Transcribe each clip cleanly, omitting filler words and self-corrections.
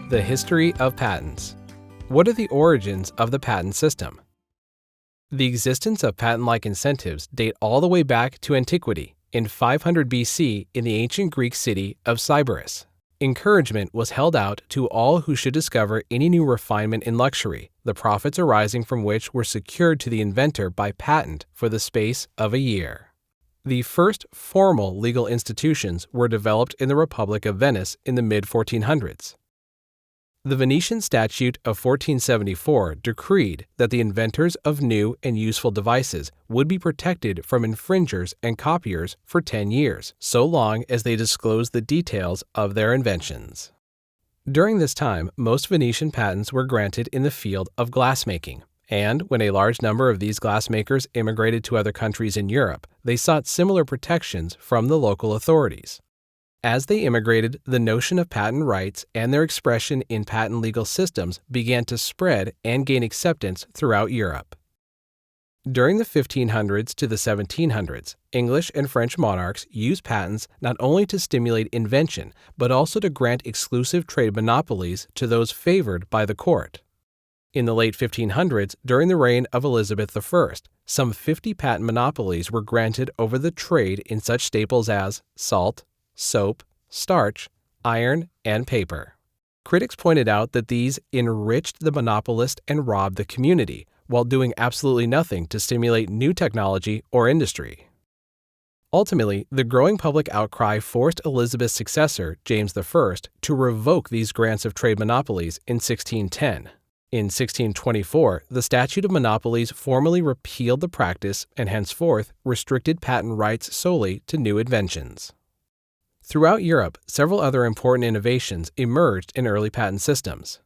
The history of patents. What are the origins of the patent system? The existence of patent-like incentives date all the way back to antiquity, in 500 BC in the ancient Greek city of Sybaris. Encouragement was held out to all who should discover any new refinement in luxury, the profits arising from which were secured to the inventor by patent for the space of a year. The first formal legal institutions were developed in the Republic of Venice in the mid-1400s. The Venetian Statute of 1474 decreed that the inventors of new and useful devices would be protected from infringers and copiers for 10 years, so long as they disclosed the details of their inventions. During this time, most Venetian patents were granted in the field of glassmaking, and when a large number of these glassmakers immigrated to other countries in Europe, they sought similar protections from the local authorities. As they immigrated, the notion of patent rights and their expression in patent legal systems began to spread and gain acceptance throughout Europe. During the 1500s to the 1700s, English and French monarchs used patents not only to stimulate invention, but also to grant exclusive trade monopolies to those favored by the court. In the late 1500s, during the reign of Elizabeth I, some 50 patent monopolies were granted over the trade in such staples as salt, soap, starch, iron, and paper. Critics pointed out that these enriched the monopolist and robbed the community, while doing absolutely nothing to stimulate new technology or industry. Ultimately, the growing public outcry forced Elizabeth's successor, James I, to revoke these grants of trade monopolies in 1610. In 1624, the Statute of Monopolies formally repealed the practice and henceforth restricted patent rights solely to new inventions. Throughout Europe, several other important innovations emerged in early patent systems.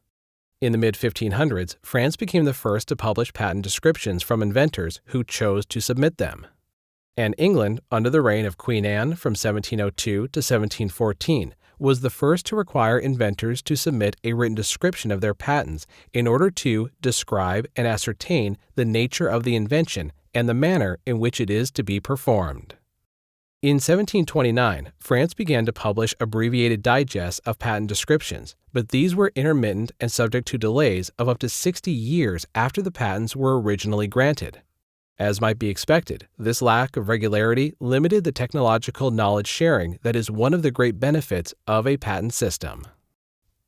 In the mid-1500s, France became the first to publish patent descriptions from inventors who chose to submit them. And England, under the reign of Queen Anne from 1702 to 1714, was the first to require inventors to submit a written description of their patents in order to describe and ascertain the nature of the invention and the manner in which it is to be performed. In 1729, France began to publish abbreviated digests of patent descriptions, but these were intermittent and subject to delays of up to 60 years after the patents were originally granted. As might be expected, this lack of regularity limited the technological knowledge sharing that is one of the great benefits of a patent system.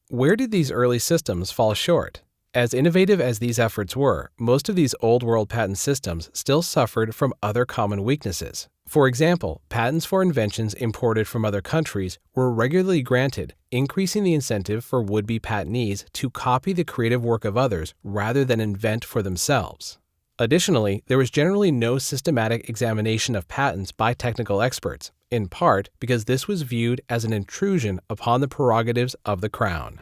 Where did these early systems fall short? As innovative as these efforts were, most of these old-world patent systems still suffered from other common weaknesses. For example, patents for inventions imported from other countries were regularly granted, increasing the incentive for would-be patentees to copy the creative work of others rather than invent for themselves. Additionally, there was generally no systematic examination of patents by technical experts, in part because this was viewed as an intrusion upon the prerogatives of the Crown.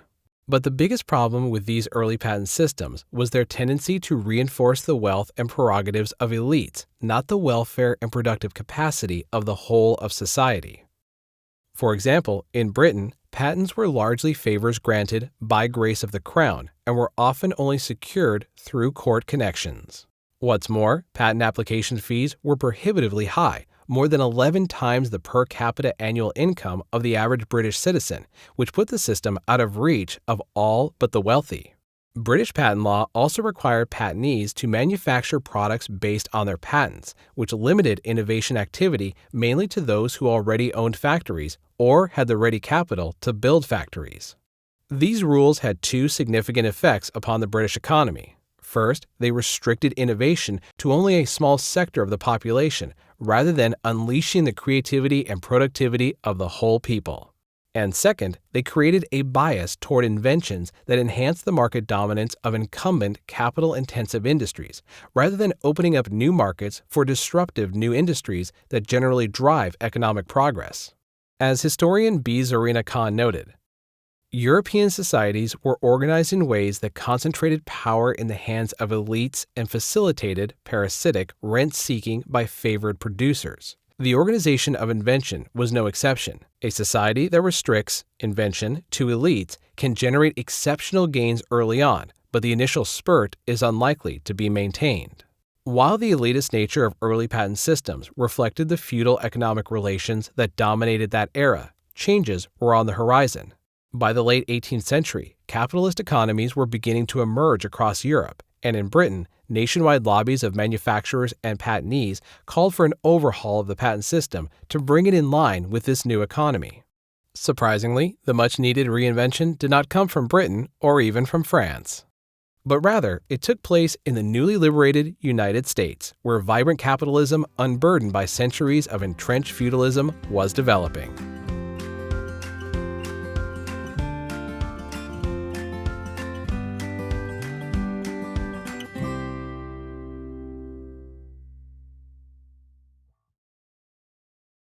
But the biggest problem with these early patent systems was their tendency to reinforce the wealth and prerogatives of elites, not the welfare and productive capacity of the whole of society. For example, in Britain, patents were largely favors granted by grace of the Crown and were often only secured through court connections. What's more, patent application fees were prohibitively high, more than 11 times the per capita annual income of the average British citizen, which put the system out of reach of all but the wealthy. British patent law also required patentees to manufacture products based on their patents, which limited innovation activity mainly to those who already owned factories or had the ready capital to build factories. These rules had two significant effects upon the British economy. First, they restricted innovation to only a small sector of the population, rather than unleashing the creativity and productivity of the whole people. And second, they created a bias toward inventions that enhanced the market dominance of incumbent capital-intensive industries, rather than opening up new markets for disruptive new industries that generally drive economic progress. As historian B. Zarina Khan noted, European societies were organized in ways that concentrated power in the hands of elites and facilitated parasitic rent-seeking by favored producers. The organization of invention was no exception. A society that restricts invention to elites can generate exceptional gains early on, but the initial spurt is unlikely to be maintained. While the elitist nature of early patent systems reflected the feudal economic relations that dominated that era, changes were on the horizon. By the late 18th century, capitalist economies were beginning to emerge across Europe, and in Britain, nationwide lobbies of manufacturers and patentees called for an overhaul of the patent system to bring it in line with this new economy. Surprisingly, the much-needed reinvention did not come from Britain or even from France. But rather, it took place in the newly liberated United States, where vibrant capitalism, unburdened by centuries of entrenched feudalism, was developing.